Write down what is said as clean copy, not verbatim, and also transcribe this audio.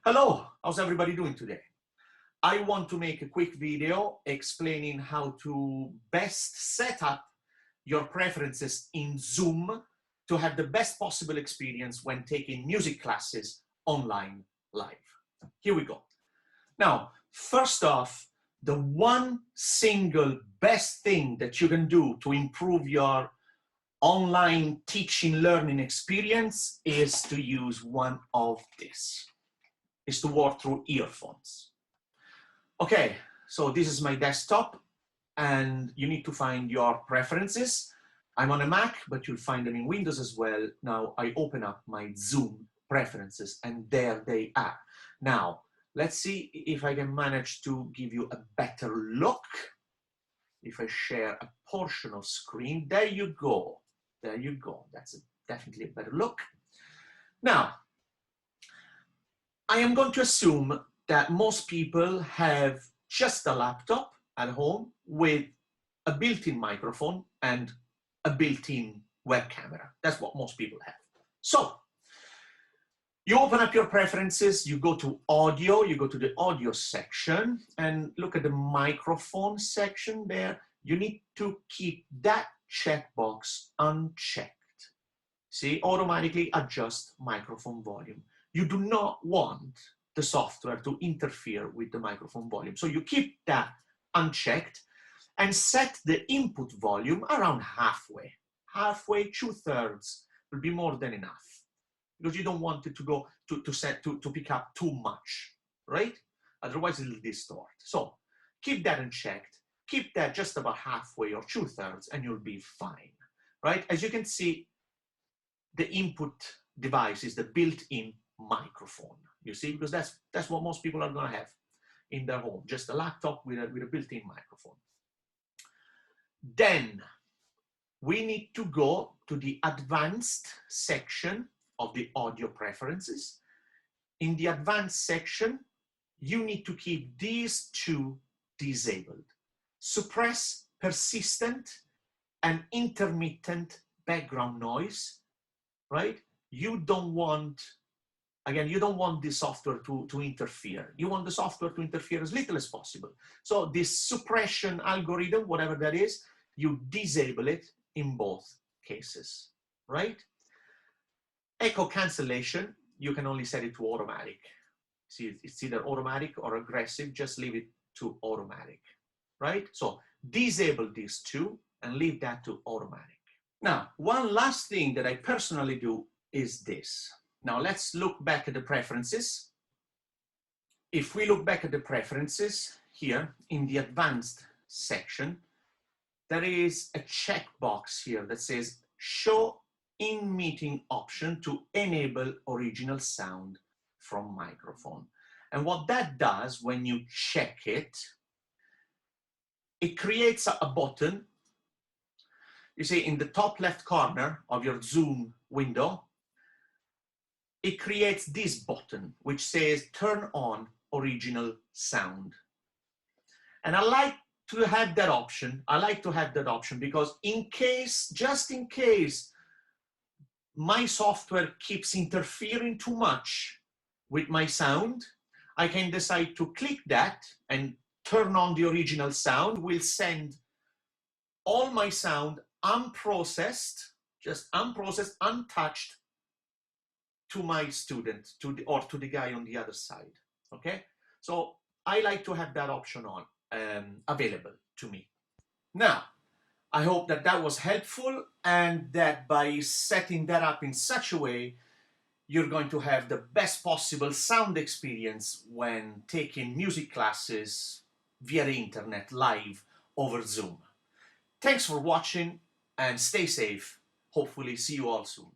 Hello, how's everybody doing today? I want to make a quick video explaining how to best set up your preferences in Zoom to have the best possible experience when taking music classes online live. Here we go. Now, first off, the one single best thing that you can do to improve your online teaching learning experience is to use one of this. Is to work through earphones. Okay, so this is my desktop and you need to find your preferences. I'm on a Mac, but you'll find them in Windows as well. Now I open up my Zoom preferences and there they are. Now, let's see if I can manage to give you a better look. If I share a portion of screen, there you go. There you go. That's definitely a better look. Now, I am going to assume that most people have just a laptop at home with a built-in microphone and a built-in web camera. That's what most people have. So, you open up your preferences, you go to audio, you go to the audio section and look at the microphone section there. You need to keep that checkbox unchecked. See, automatically adjust microphone volume. You do not want the software to interfere with the microphone volume. So you keep that unchecked and set the input volume around halfway. Halfway, 2/3 will be more than enough because you don't want it to go to pick up too much, right? Otherwise it'll distort. So keep that unchecked, keep that just about halfway or 2/3 and you'll be fine, right? As you can see, the input device is the built-in microphone, you see, because that's what most people are going to have in their home, just a laptop with a built-in microphone. Then we need to go to the advanced section of the audio preferences. In the advanced section, you need to keep these two disabled. Suppress persistent and intermittent background noise, right? You don't want, again, you don't want the software to interfere. You want the software to interfere as little as possible. So this suppression algorithm, whatever that is, you disable it in both cases, right? Echo cancellation, you can only set it to automatic. See, it's either automatic or aggressive, just leave it to automatic, right? So disable these two and leave that to automatic. Now, one last thing that I personally do is this. Now let's look back at the preferences. If we look back at the preferences here in the advanced section, there is a checkbox here that says show in meeting option to enable original sound from microphone. And what that does when you check it, it creates a button. You see in the top left corner of your Zoom window, it creates this button which says turn on original sound. And I like to have that option. I like to have that option because in case, just in case, my software keeps interfering too much with my sound, I can decide to click that and turn on the original sound. Will send all my sound unprocessed, just unprocessed, untouched, to my student, or to the guy on the other side, okay? So I like to have that option on, available to me. Now, I hope that that was helpful and that by setting that up in such a way, you're going to have the best possible sound experience when taking music classes via the internet live over Zoom. Thanks for watching and stay safe. Hopefully see you all soon.